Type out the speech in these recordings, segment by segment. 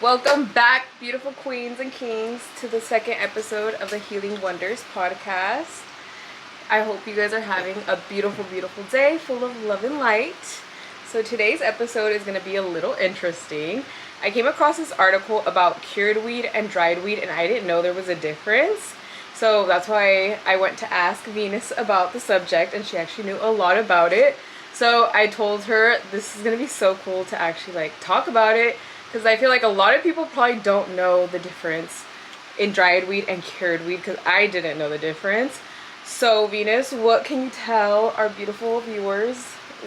Welcome back, beautiful queens and kings, to the second episode of the Healing Wonders podcast. I hope you guys are having a beautiful, beautiful day full of love and light. So today's episode is going to be a little interesting. I came across this article about cured weed and dried weed, and I didn't know there was a difference. So that's why I went to ask Venus about the subject, and she actually knew a lot about it. So I told her this is going to be so cool to actually talk about it, because I feel like a lot of people probably don't know the difference in dried weed and cured weed, because I didn't know the difference. So Venus, what can you tell our beautiful viewers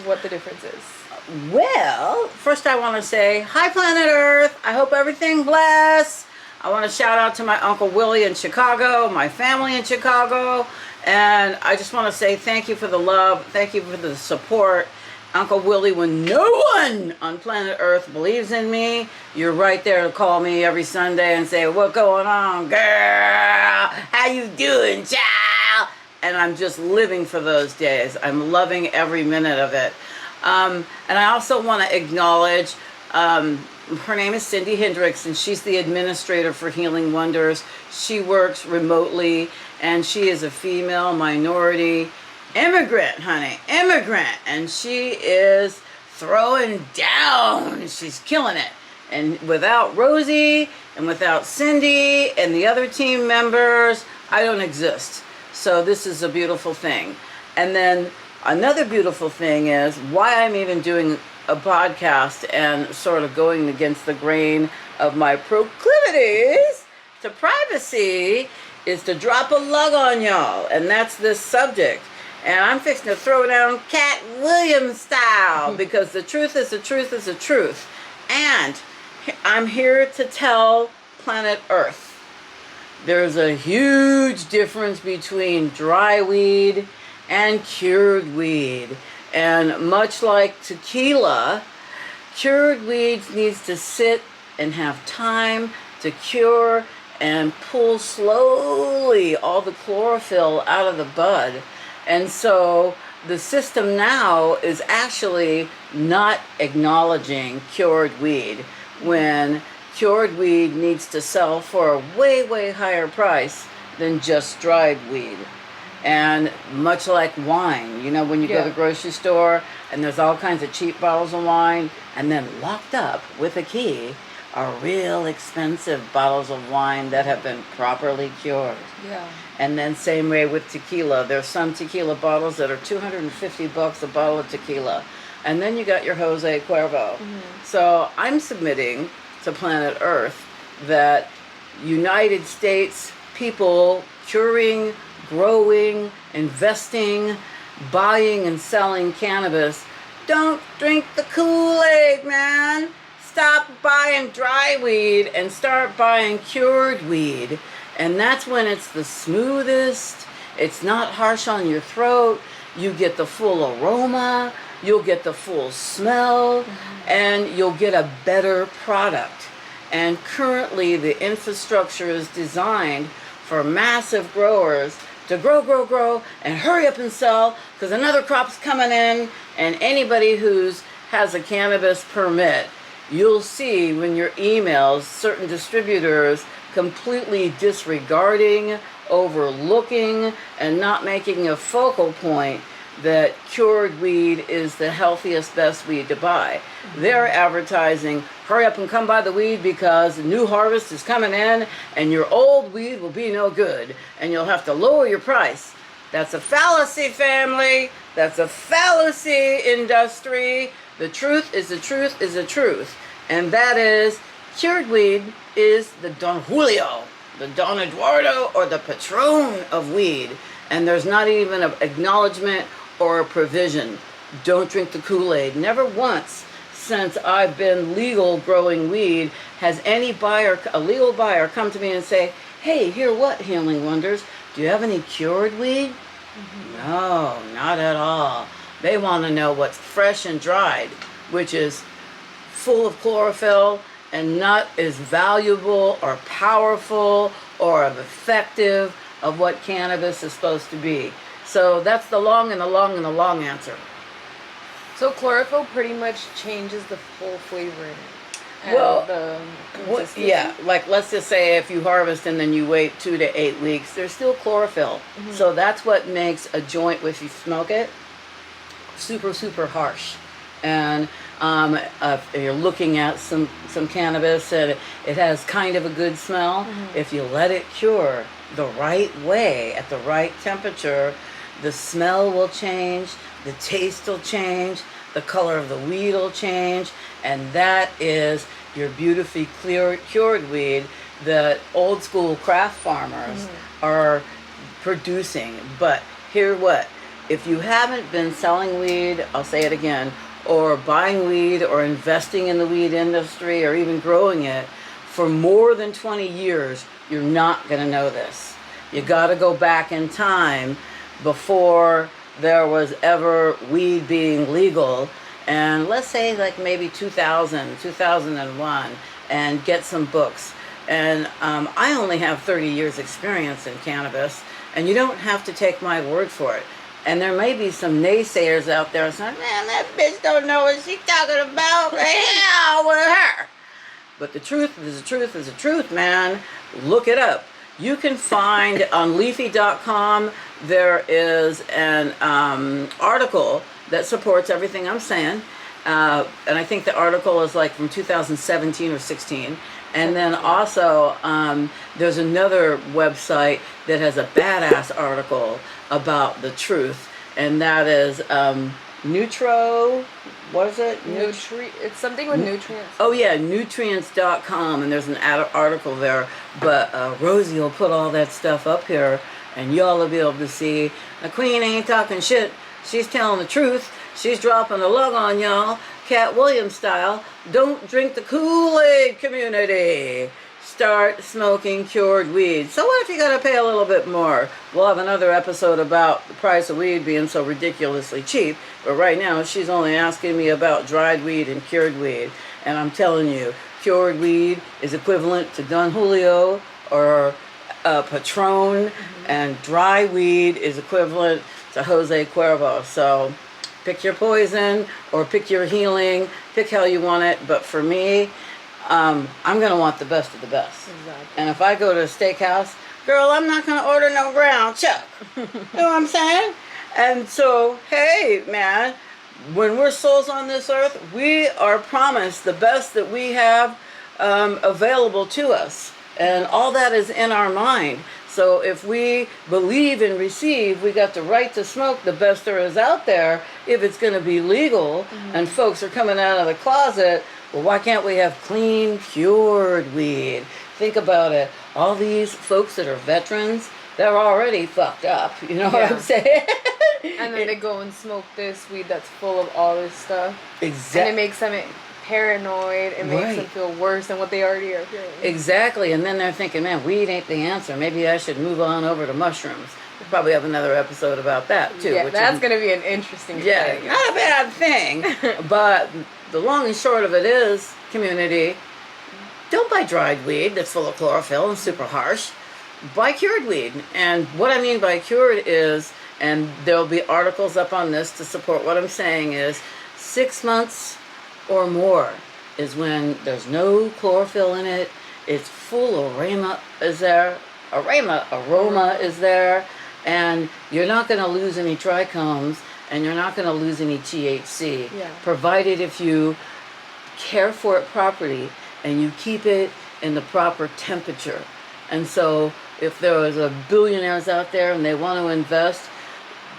what the difference is? Well, first I want to say, hi Planet Earth. I hope everything bless. I want to shout out to my Uncle Willie in Chicago, my family in Chicago, and I just want to say thank you for the love, thank you for the support. Uncle Willie, when no one on planet Earth believes in me, you're right there to call me every Sunday and say, "What's going on, girl? How you doing, child?" And I'm just living for those days. I'm loving every minute of it. And I also want to acknowledge, her name is Cindy Hendricks, and she's the administrator for Healing Wonders. She works remotely, and she is a female minority immigrant, honey, immigrant, and she is throwing down. She's killing it. And without Rosie and without Cindy and the other team members, I don't exist. So this is a beautiful thing. And then another beautiful thing is why I'm even doing a podcast and sort of going against the grain of my proclivities to privacy is to drop a lug on y'all, and that's this subject. And I'm fixing to throw down Cat Williams style, because the truth is the truth is the truth. And I'm here to tell planet Earth, there's a huge difference between dry weed and cured weed. And much like tequila, cured weed needs to sit and have time to cure and pull slowly all the chlorophyll out of the bud. And so the system now is actually not acknowledging cured weed, when cured weed needs to sell for a way, way higher price than just dried weed. And much like wine, you know, when you go to the grocery store and there's all kinds of cheap bottles of wine, and then locked up with a key are real expensive bottles of wine that have been properly cured. Yeah. And then same way with tequila. There's some tequila bottles that are $250 a bottle of tequila. And then you got your Jose Cuervo. Mm-hmm. So I'm submitting to planet Earth that United States people curing, growing, investing, buying and selling cannabis, don't drink the Kool-Aid, man. Stop buying dry weed and start buying cured weed. And that's when it's the smoothest. It's not harsh on your throat. You get the full aroma. You'll get the full smell. Mm-hmm. And you'll get a better product. And currently the infrastructure is designed for massive growers to grow, and hurry up and sell, because another crop's coming in. And anybody who's has a cannabis permit, you'll see when your emails, certain distributors completely disregarding, overlooking, and not making a focal point that cured weed is the healthiest, best weed to buy. Mm-hmm. They're advertising, hurry up and come buy the weed because the new harvest is coming in and your old weed will be no good and you'll have to lower your price. That's a fallacy, family. That's a fallacy, industry. The truth is the truth is the truth. And that is, cured weed is the Don Julio, the Don Eduardo, or the Patron of weed. And there's not even an acknowledgement or a provision. Don't drink the Kool-Aid. Never once since I've been legal growing weed has any buyer, a legal buyer, come to me and say, "Hey, hear what, Healing Wonders? Do you have any cured weed?" Mm-hmm. No, not at all. They want to know what's fresh and dried, which is full of chlorophyll and not as valuable or powerful or effective of what cannabis is supposed to be. So that's the long and the long and the long answer. So chlorophyll pretty much changes the full flavor in it. and Well, the consistency? yeah, like let's just say if you harvest and then you wait 2 to 8 weeks, there's still chlorophyll. So that's what makes a joint, if you smoke it, super, super harsh. And if you're looking at some cannabis and it has kind of a good smell, if you let it cure the right way at the right temperature, the smell will change, the taste will change, the color of the weed will change, and that is your beautifully cured weed that old school craft farmers are producing. But hear what? If you haven't been selling weed, I'll say it again, or buying weed or investing in the weed industry or even growing it for more than 20 years, you're not going to know this. You got to go back in time before there was ever weed being legal, and let's say like maybe 2000, 2001, and get some books. And I only have 30 years experience in cannabis, and you don't have to take my word for it. And there may be some naysayers out there saying, man, that bitch don't know what she's talking about. The hell with her. But the truth is the truth is the truth, man. Look it up. You can find on leafy.com, there is an article that supports everything I'm saying. And I think the article is like from 2017 or 16. And then also, there's another website that has a badass article about the truth, and that is Nutro, what is it? It's something with nutrients. Oh yeah, nutrients.com, and there's an article there, but Rosie will put all that stuff up here, and y'all will be able to see the queen ain't talking shit. She's telling the truth. She's dropping a lug on y'all, Cat Williams style. Don't drink the Kool-Aid, community. Start smoking cured weed. So what if you gotta pay a little bit more? We'll have another episode about the price of weed being so ridiculously cheap. But right now, she's only asking me about dried weed and cured weed. And I'm telling you, cured weed is equivalent to Don Julio or Patron, and dry weed is equivalent to Jose Cuervo. So pick your poison or pick your healing, pick how you want it. But for me, I'm going to want the best of the best. Exactly. And if I go to a steakhouse, girl, I'm not going to order no ground chuck. You know what I'm saying? And so, hey, man, when we're souls on this earth, we are promised the best that we have available to us. And all that is in our mind. So if we believe and receive, we got the right to smoke the best there is out there if it's going to be legal, and folks are coming out of the closet. Well, why can't we have clean, cured weed? Think about it. All these folks that are veterans, they're already fucked up. You know what I'm saying? And then they go and smoke this weed that's full of all this stuff. Exactly. And it makes them paranoid. It makes them feel worse than what they already are feeling. Exactly. And then they're thinking, man, weed ain't the answer. Maybe I should move on over to mushrooms. We'll probably have another episode about that, too. Yeah, that's going to be an interesting thing. Yeah, not a bad thing. But the long and short of it is, community, don't buy dried weed that's full of chlorophyll and super harsh. Buy cured weed. And what I mean by cured is, and there'll be articles up on this to support what I'm saying, is 6 months or more is when there's no chlorophyll in it. It's full aroma is there. Aroma is there. And you're not going to lose any trichomes, and you're not going to lose any THC, provided if you care for it properly and you keep it in the proper temperature. And so if there was a billionaires out there and they want to invest,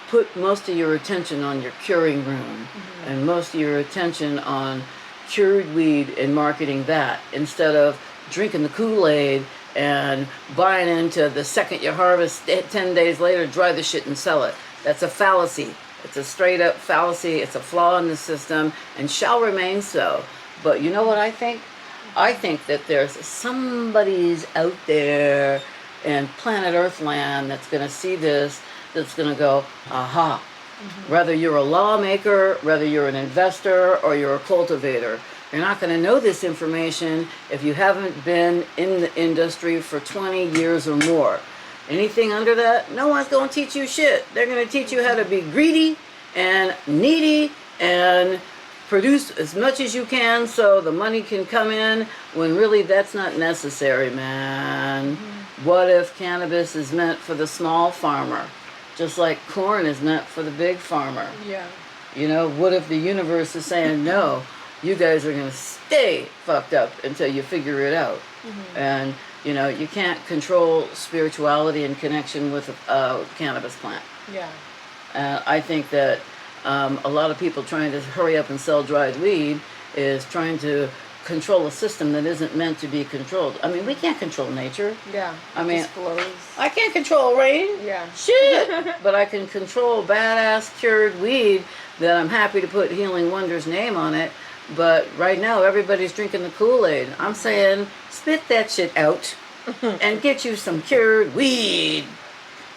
put most of your attention on your curing room and most of your attention on cured weed and marketing that, instead of drinking the Kool-Aid and buying into the second you harvest, 10 days later, dry the shit and sell it. That's a fallacy. It's a straight up fallacy. It's a flaw in the system and shall remain so. But you know what I think? I think that there's somebody's out there in planet Earth land that's going to see this, that's going to go, aha. Whether you're a lawmaker, whether you're an investor, or you're a cultivator, you're not going to know this information if you haven't been in the industry for 20 years or more. Anything under that, no one's going to teach you shit. They're going to teach you how to be greedy and needy and produce as much as you can so the money can come in, when really that's not necessary, man. What if cannabis is meant for the small farmer, just like corn is meant for the big farmer? Yeah. You know, what if the universe is saying, no, you guys are going to stay fucked up until you figure it out? And, you know, you can't control spirituality and connection with a cannabis plant. Yeah. I think that a lot of people trying to hurry up and sell dried weed is trying to control a system that isn't meant to be controlled. I mean, we can't control nature. Yeah. I mean, just flows. I can't control rain. Yeah. Shit. But I can control badass cured weed that I'm happy to put Healing Wonders name on it. But right now, everybody's drinking the Kool-Aid. I'm saying, spit that shit out and get you some cured weed.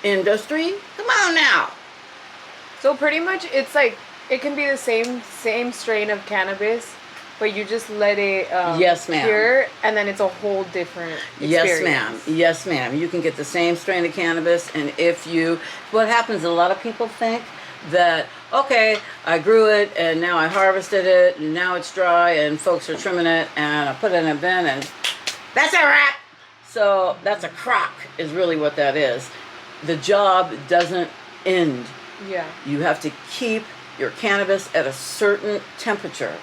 Industry, come on now. So pretty much, it's like it can be the same strain of cannabis, but you just let it Yes, ma'am. cure, and then it's a whole different experience. Yes, ma'am. Yes, ma'am. You can get the same strain of cannabis, and what happens, a lot of people think that, okay, I grew it, and now I harvested it, and now it's dry, and folks are trimming it, and I put it in a bin, and that's a wrap. So that's a crock, is really what that is. The job doesn't end. Yeah. You have to keep your cannabis at a certain temperature.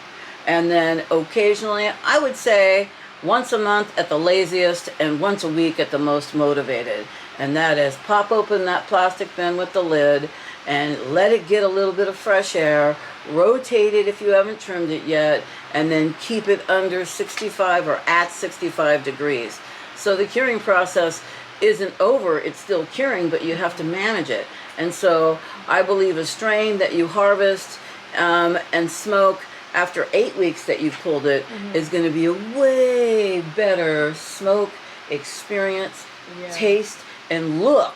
And then occasionally, I would say once a month at the laziest and once a week at the most motivated. And that is pop open that plastic bin with the lid and let it get a little bit of fresh air. Rotate it if you haven't trimmed it yet. And then keep it under 65 or at 65 degrees. So the curing process isn't over. It's still curing, but you have to manage it. And so I believe a strain that you harvest and smoke after 8 weeks that you've pulled it is going to be a way better smoke experience, taste, and look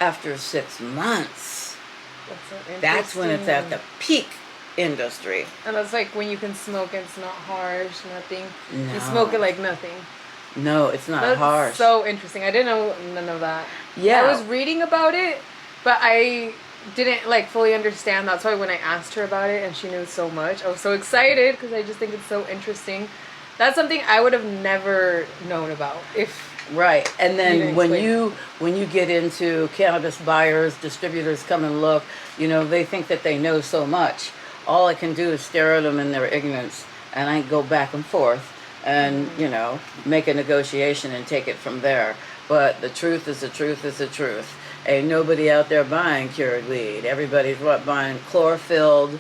after 6 months. That's when it's at the peak industry. And that's like when you can smoke and it's not harsh, nothing. No. You smoke it like nothing. No, it's not That's harsh. so interesting. I didn't know none of that. Yeah. I was reading about it, but I didn't like fully understand. That's why when I asked her about it and she knew so much, I was so excited because I just think it's so interesting. That's something I would have never known about if Right. And then didn't when explain. you get into cannabis buyers, distributors come and look, you know, they think that they know so much. All I can do is stare at them in their ignorance, and I go back and forth and, you know, make a negotiation and take it from there. But the truth is the truth is the truth. Ain't nobody out there buying cured weed. Everybody's buying chlorophylled,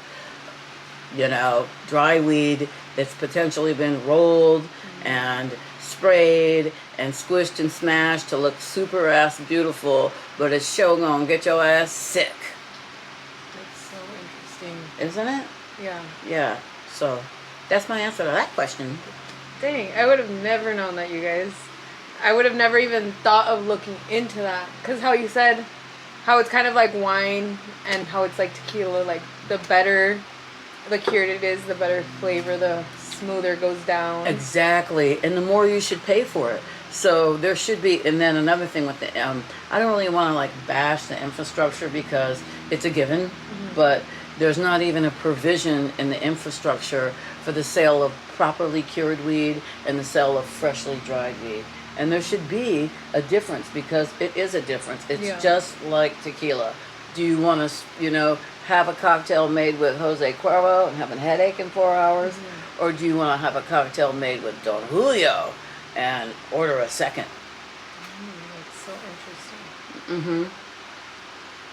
you know, dry weed that's potentially been rolled and sprayed and squished and smashed to look super ass beautiful, but it's sure gonna get your ass sick. That's so interesting. Isn't it? Yeah. Yeah. So that's my answer to that question. Dang, I would have never known that, you guys. I would have never even thought of looking into that. Because how you said, how it's kind of like wine and how it's like tequila, like the better the cured it is, the better flavor, the smoother it goes down. Exactly. And the more you should pay for it. So there should be, and then another thing with the, I don't really want to like bash the infrastructure because it's a given, but there's not even a provision in the infrastructure for the sale of properly cured weed and the sale of freshly dried weed. And there should be a difference because it is a difference. It's just like tequila. Do you want to, you know, have a cocktail made with Jose Cuervo and have a headache in 4 hours? Or do you want to have a cocktail made with Don Julio and order a second? That's so interesting.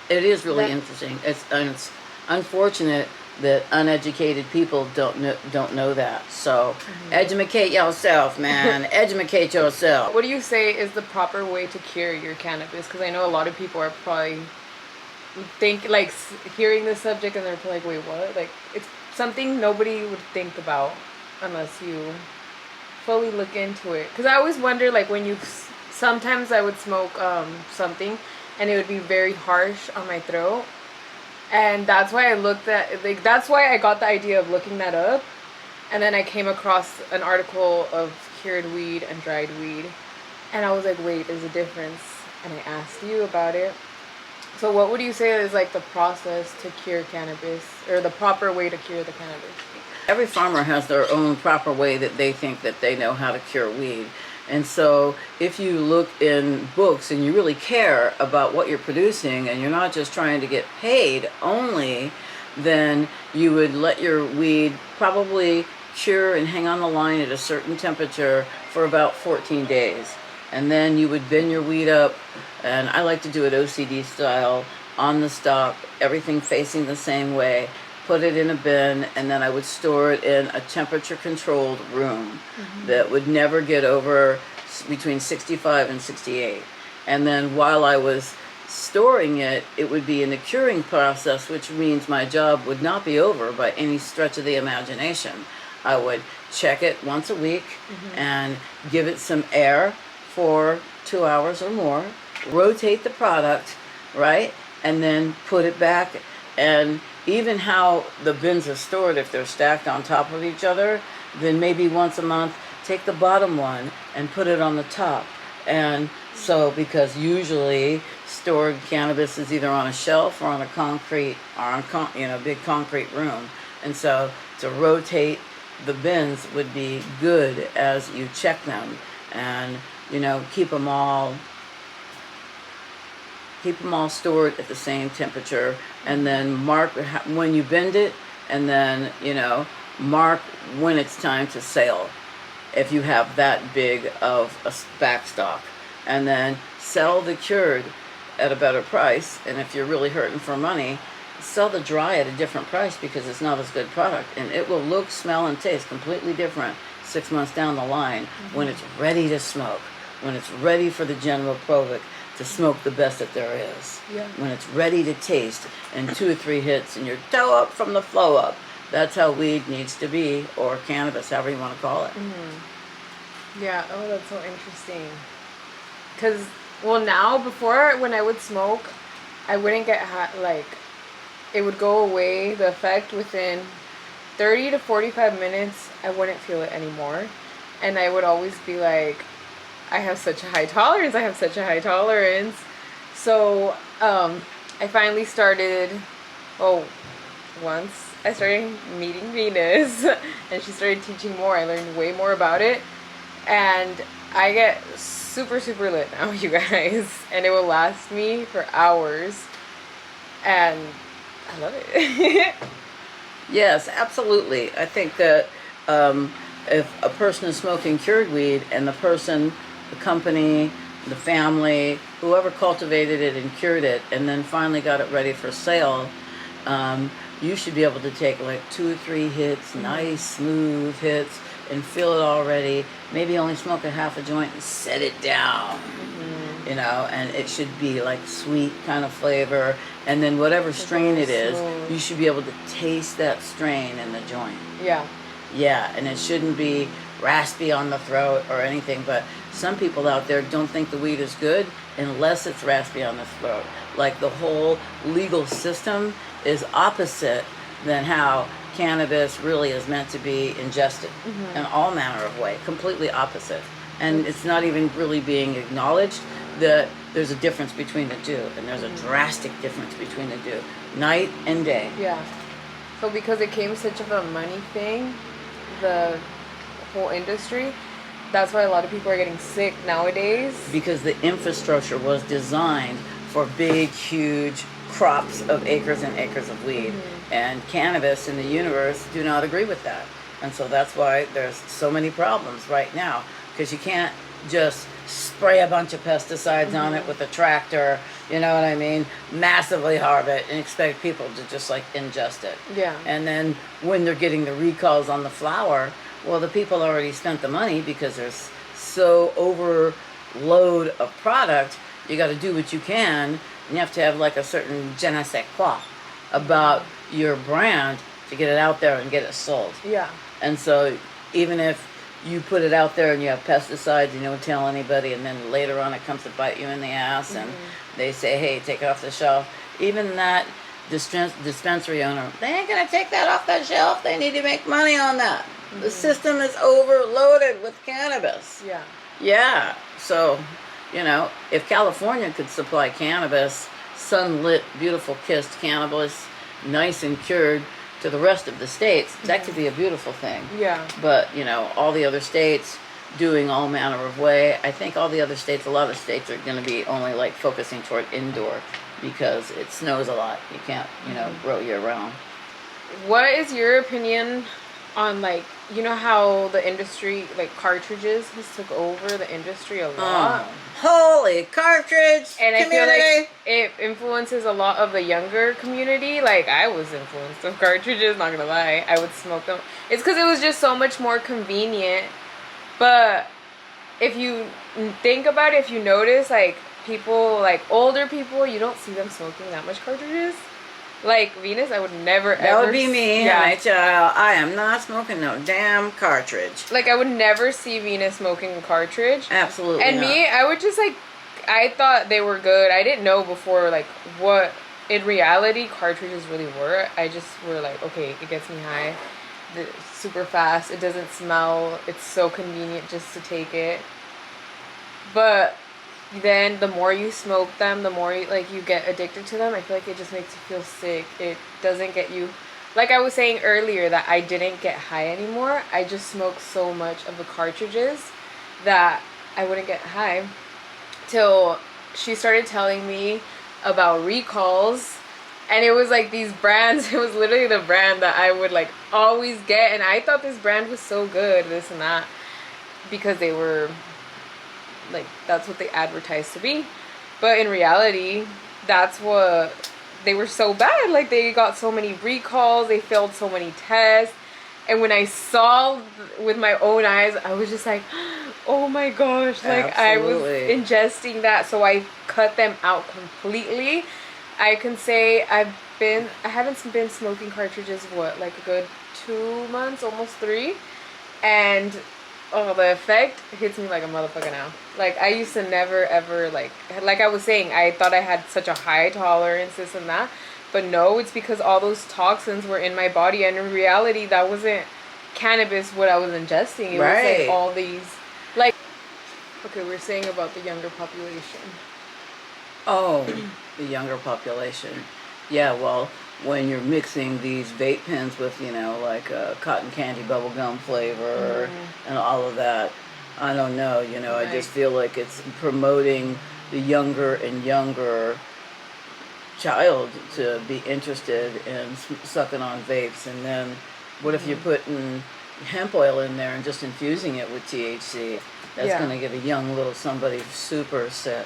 It is really interesting. It's unfortunate that uneducated people don't know that. So educate yourself, man. Educate yourself. What do you say is the proper way to cure your cannabis? Because I know a lot of people are probably hearing this subject and they're like, wait, what? Like, it's something nobody would think about unless you fully look into it. Because I always wonder, like, when sometimes I would smoke something and it would be very harsh on my throat. And that's why that's why I got the idea of looking that up. And then I came across an article of cured weed and dried weed. And I was like, wait, there's a difference. And I asked you about it. So what would you say is like the process to cure cannabis, or the proper way to cure the cannabis? Every farmer has their own proper way that they think that they know how to cure weed. And so if you look in books and you really care about what you're producing and you're not just trying to get paid only, then you would let your weed probably cure and hang on the line at a certain temperature for about 14 days. And then you would bend your weed up, and I like to do it OCD style, on the stalk, everything facing the same way, put it in a bin, and then I would store it in a temperature controlled room that would never get over between 65 and 68. And then while I was storing it, it would be in the curing process, which means my job would not be over by any stretch of the imagination. I would check it once a week and give it some air for 2 hours or more, rotate the product, right, and then put it back. And even how the bins are stored, if they're stacked on top of each other, then maybe once a month take the bottom one and put it on the top. And so, because usually stored cannabis is either on a shelf or on a concrete, or on big concrete room, and so to rotate the bins would be good as you check them, and keep them all stored at the same temperature, and then mark when you bend it, and then mark when it's time to sell if you have that big of a backstock, and then sell the cured at a better price. And if you're really hurting for money, sell the dry at a different price, because it's not as good product, and it will look, smell, and taste completely different 6 months down the line when it's ready to smoke, when it's ready for the general public to smoke the best that there is. Yeah. When it's ready to taste in 2 or 3 hits and you're toe up from the flow up. That's how weed needs to be, or cannabis, however you want to call it. Yeah, oh, that's so interesting. Because, now, before, when I would smoke, I wouldn't get it would go away, the effect, within 30 to 45 minutes. I wouldn't feel it anymore. And I would always be like, I have such a high tolerance. So, I finally started, once I started meeting Venus, and she started teaching more. I learned way more about it. And I get super, super lit now, you guys. And it will last me for hours. And I love it. Yes, absolutely. I think that if a person is smoking cured weed, and the person, the company, the family, whoever cultivated it and cured it, and then finally got it ready for sale, you should be able to take like 2 or 3 hits, nice, smooth hits, and feel it already. Maybe only smoke a half a joint and set it down. And it should be like sweet kind of flavor. And then whatever strain it is, you should be able to taste that strain in the joint. Yeah. Yeah, and it shouldn't be raspy on the throat or anything, but some people out there don't think the weed is good unless it's raspy on the throat. Like, the whole legal system is opposite than how cannabis really is meant to be ingested in all manner of way, completely opposite. And it's not even really being acknowledged that there's a difference between the two, and there's a drastic difference between the two, night and day. Yeah. So because it became such of a money thing, the whole industry, that's why a lot of people are getting sick nowadays. Because the infrastructure was designed for big, huge crops of acres and acres of weed. And cannabis and the universe do not agree with that. And so that's why there's so many problems right now, because you can't just spray a bunch of pesticides on it with a tractor, you know what I mean, massively harv it, and expect people to just like ingest it. Yeah. And then when they're getting the recalls on the flower, well, the people already spent the money because there's so overload of product. You got to do what you can, and you have to have like a certain je ne sais quoi about your brand to get it out there and get it sold. Yeah. And so even if you put it out there and you have pesticides and you don't tell anybody, and then later on it comes to bite you in the ass, and they say, hey, take it off the shelf, even that dispensary owner, they ain't gonna take that off the shelf. They need to make money on that. The system is overloaded with cannabis. Yeah. Yeah. So, if California could supply cannabis sunlit, beautiful kissed cannabis, nice and cured to the rest of the states, that could be a beautiful thing. Yeah. But, you know, all the other states doing all manner of way. I think all the other states, a lot of states are going to be only like focusing toward indoor because it snows a lot. You can't, you know, grow year round. What is your opinion on, like, you know how the industry, like cartridges, has took over the industry a lot? Holy cartridge And I feel community. like it influences a lot of the younger community. Like, I was influenced with cartridges, not gonna lie. I would smoke them. It's because it was just so much more convenient. But if you think about it, if you notice, like, people, like older people, you don't see them smoking that much cartridges. Like Venus, I would never ever. That would be me, Yeah. my child. I am not smoking no damn cartridge. Like, I would never see Venus smoking a cartridge. Absolutely And not. me, I would just, like, I thought they were good. I didn't know before, like, what in reality cartridges really were. I just were like, okay, it gets me high. It's super fast. It doesn't smell. It's so convenient just to take it. But then the more you smoke them, the more you get addicted to them. I feel like it just makes you feel sick. It doesn't get you, like I was saying earlier, that I didn't get high anymore. I just smoked so much of the cartridges that I wouldn't get high till she started telling me about recalls. And it was like these brands. It was literally the brand that I would like always get, and I thought this brand was so good, this and that, because they were like, that's what they advertised to be. But in reality, that's what they were so bad. Like, they got so many recalls, they failed so many tests. And when I saw with my own eyes, I was just like, oh my gosh, like, Absolutely. I was ingesting that. So I cut them out completely. I can say I haven't been smoking cartridges, what, like a good 2 months, almost 3. And oh, the effect hits me like a motherfucker now. Like, I used to never ever, like I was saying, I thought I had such a high tolerance, this and that. But no, it's because all those toxins were in my body, and in reality, that wasn't cannabis what I was ingesting. It was like all these, like, okay, we're saying about the younger population. Oh, the younger population. Yeah, well, when you're mixing these vape pens with, you know, like cotton candy bubblegum flavor and all of that, I don't know, you know, I just feel like it's promoting the younger and younger child to be interested in sucking on vapes. And then what if you're putting hemp oil in there and just infusing it with THC? That's going to get a young little somebody super sick.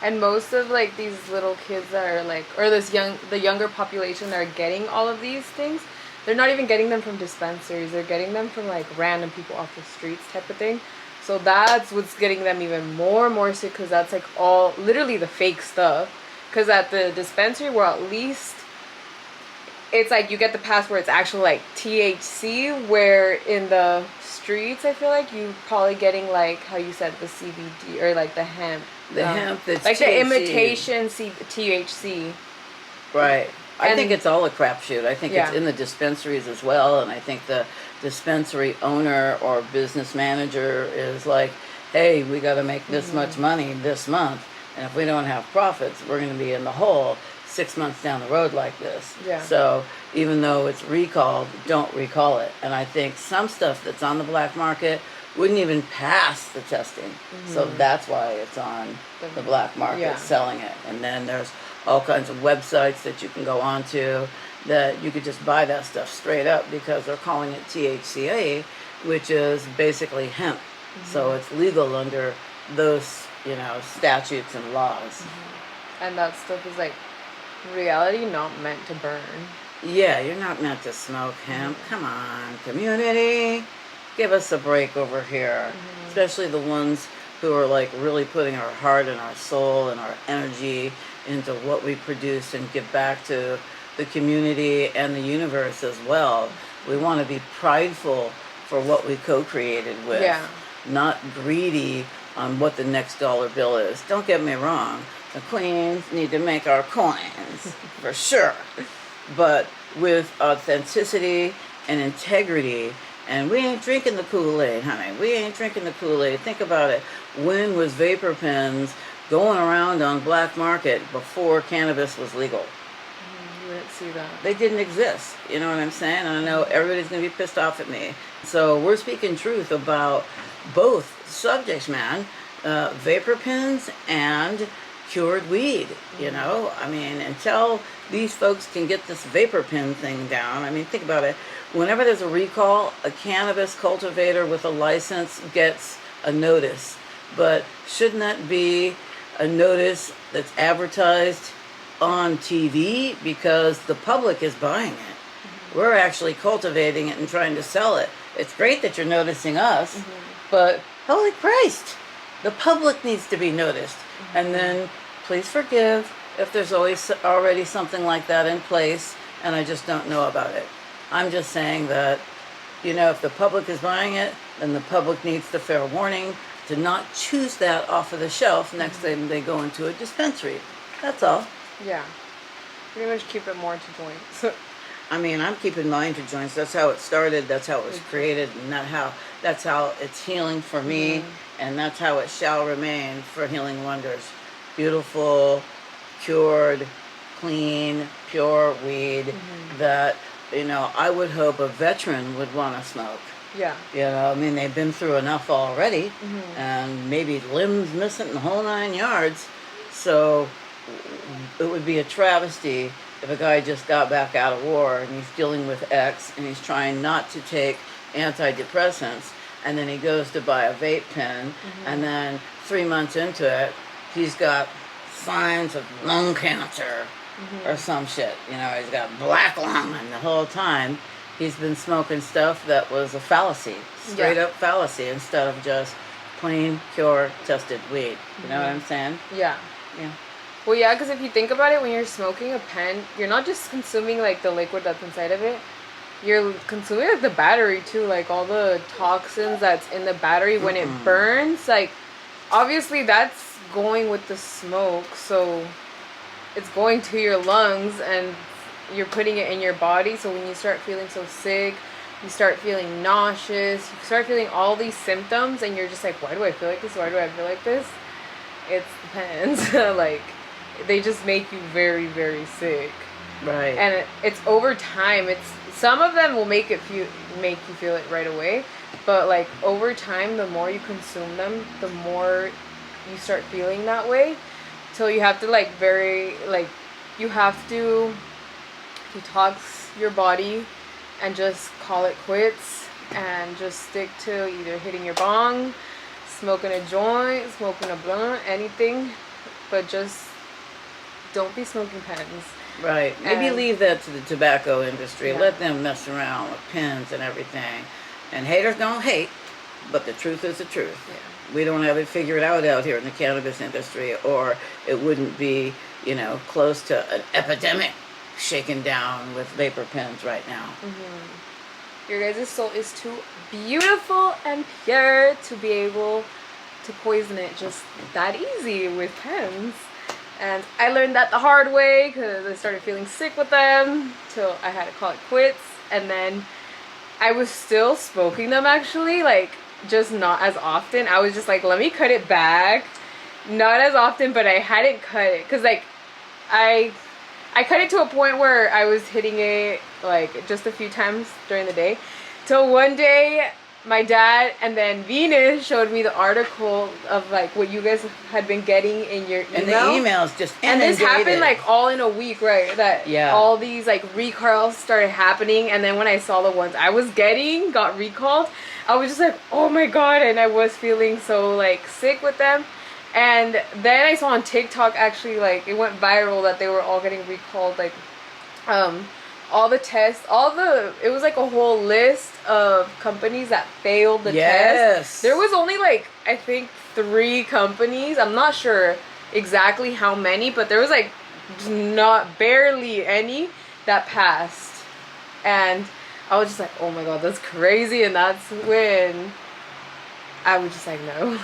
And most of, like, these little kids that are, like, or the younger population that are getting all of these things, they're not even getting them from dispensaries. They're getting them from, like, random people off the streets type of thing. So that's what's getting them even more sick, because that's, like, all, literally the fake stuff. Because at the dispensary, well, at least, it's, like, you get the pass where it's actually, like, THC, where in the streets, I feel like, you probably getting, like, how you said, the CBD, or, like, the hemp. The hemp that's like THC. the imitation THC. Right. I think it's all a crapshoot. I think Yeah. it's in the dispensaries as well, and I think the dispensary owner or business manager is like, hey, we got to make this much money this month, and if we don't have profits, we're going to be in the hole 6 months down the road like this. Yeah. So even though it's recalled, don't recall it. And I think some stuff that's on the black market wouldn't even pass the testing. So that's why it's on the black market selling it. And then there's all kinds of websites that you can go on to that you could just buy that stuff straight up because they're calling it THCA, which is basically hemp. So it's legal under those, you know, statutes and laws. And that stuff is, like, reality not meant to burn. Yeah, you're not meant to smoke hemp. Come on, community. Give us a break over here. Especially the ones who are, like, really putting our heart and our soul and our energy into what we produce and give back to the community and the universe as well. We want to be prideful for what we co-created with. Yeah. Not greedy on what the next dollar bill is. Don't get me wrong. The queens need to make our coins, for sure. But with authenticity and integrity. And we ain't drinking the Kool-Aid, honey. We ain't drinking the Kool-Aid. Think about it. When was vapor pens going around on black market before cannabis was legal. You wouldn't see that. They didn't exist. You know what I'm saying? And I know everybody's going to be pissed off at me. So we're speaking truth about both subjects, man. Vapor pens and cured weed, you know? I mean, until these folks can get this vapor pen thing down, I mean, think about it. Whenever there's a recall, a cannabis cultivator with a license gets a notice. But shouldn't that be a notice that's advertised on TV because the public is buying it? We're actually cultivating it and trying to sell it. It's great that you're noticing us, but holy Christ, the public needs to be noticed. And then please forgive if there's always already something like that in place and I just don't know about it. I'm just saying that, you know, if the public is buying it, then the public needs the fair warning to not choose that off of the shelf next time they go into a dispensary. That's all. Yeah. Pretty much keep it more to joints. I mean, I'm keeping mine to joints. That's how it started. That's how it was created, and that's how it's healing for me, and that's how it shall remain for Healing Wonders. Beautiful, cured, clean, pure weed that, you know, I would hope a veteran would want to smoke. Yeah. You know, I mean, they've been through enough already, and maybe limbs missing the whole 9 yards. So it would be a travesty if a guy just got back out of war and he's dealing with X and he's trying not to take antidepressants, and then he goes to buy a vape pen, and then 3 months into it, he's got signs of lung cancer or some shit. You know, he's got black lung, and the whole time he's been smoking stuff that was a fallacy, straight up fallacy, instead of just plain, pure, tested weed. You know what I'm saying? Yeah. Yeah. Well, yeah, because if you think about it, when you're smoking a pen, you're not just consuming, like, the liquid that's inside of it. You're consuming, like, the battery, too. Like, all the toxins that's in the battery when it burns. Like, obviously, that's going with the smoke. So, it's going to your lungs, and you're putting it in your body. So, when you start feeling so sick, you start feeling nauseous, you start feeling all these symptoms, and you're just like, why do I feel like this? Why do I feel like this? It's the pens. Like, they just make you very, very sick. Right. And it's over time. It's some of them will make you feel it right away, but like over time, the more you consume them, the more you start feeling that way. So you have to you have to detox your body and just call it quits and just stick to either hitting your bong, smoking a joint, smoking a blunt, anything, but just don't be smoking pens. Right. Maybe leave that to the tobacco industry. Yeah. Let them mess around with pens and everything. And haters don't hate, but the truth is the truth. Yeah. We don't have it figured out here in the cannabis industry, or it wouldn't be, you know, close to an epidemic shaken down with vapor pens right now. Your guys' soul is too beautiful and pure to be able to poison it just that easy with pens. And I learned that the hard way because I started feeling sick with them till I had to call it quits. And then I was still smoking them, actually, like just not as often. I was just like, let me cut it back. Not as often, but I hadn't cut it because like I cut it to a point where I was hitting it like just a few times during the day. Till one day my dad and then Venus showed me the article of like what you guys had been getting in your email. And the emails just inundated. And this happened like all in a week, right? That Yeah. all these like recalls started happening, and then when I saw the ones I was getting got recalled, I was just like, oh my god, and I was feeling so like sick with them. And then I saw on TikTok, actually, like it went viral that they were all getting recalled, like all the tests, it was like a whole list of companies that failed the test. There was only like, I think 3 companies. I'm not sure exactly how many, but there was like not barely any that passed. And I was just like, oh my god, that's crazy. And that's when I was just like, no,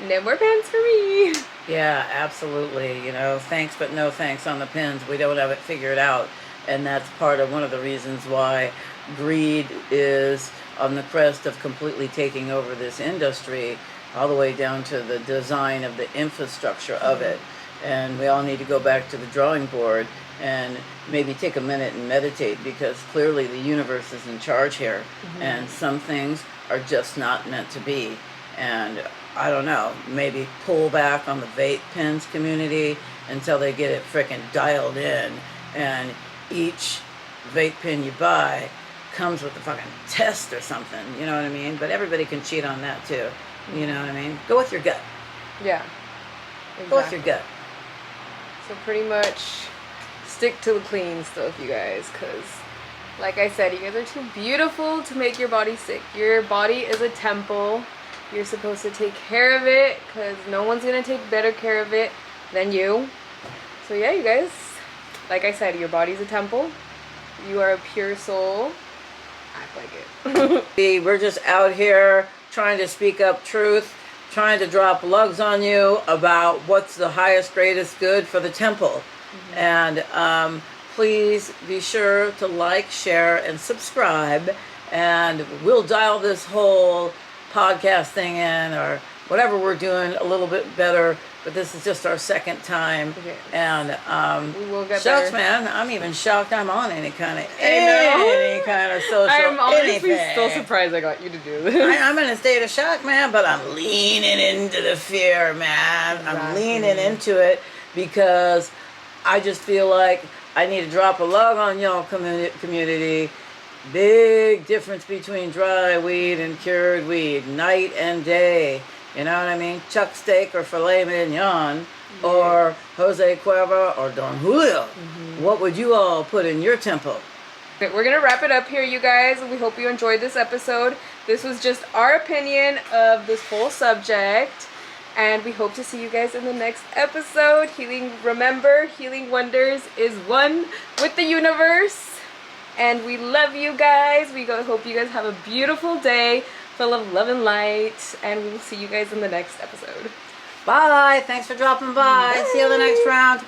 no more pens for me. Yeah, absolutely. You know, thanks but no thanks on the pens. We don't have it figured out. And that's part of one of the reasons why greed is on the crest of completely taking over this industry, all the way down to the design of the infrastructure of it. And we all need to go back to the drawing board and maybe take a minute and meditate, because clearly the universe is in charge here, and some things are just not meant to be. And I don't know, maybe pull back on the vape pens community until they get it frickin' dialed in, and each vape pen you buy comes with a fucking test or something, you know what I mean? But everybody can cheat on that too, you know what I mean? Go with your gut. Yeah. Exactly. Go with your gut. So pretty much stick to the clean stuff, you guys, because like I said, you guys are too beautiful to make your body sick. Your body is a temple. You're supposed to take care of it, because no one's going to take better care of it than you. So yeah, you guys, like I said, your body's a temple. You are a pure soul. Act like it. We're just out here trying to speak up truth, trying to drop lugs on you about what's the highest, greatest good for the temple. And please be sure to like, share, and subscribe. And we'll dial this whole podcast thing in, or whatever we're doing, a little bit better. But this is just our second time. Okay. And We will get shucks, better. man, I'm even shocked I'm on any kind of social I'm honestly anything. still surprised I got you to do this. I'm in a state of shock, man, but I'm leaning into the fear, man. I'm Exactly. leaning into it because I just feel like I need to drop a log on y'all community. Big difference between dry weed and cured weed, night and day. You know what I mean? Chuck steak or filet mignon, or Jose Cuervo or Don Julio. What would you all put in your temple? We're going to wrap it up here, you guys. We hope you enjoyed this episode. This was just our opinion of this whole subject. And we hope to see you guys in the next episode. Remember, Healing Wonders is one with the universe. And we love you guys. We hope you guys have a beautiful day full of love and light. And we will see you guys in the next episode. Bye. Thanks for dropping by. Bye. See you the next round.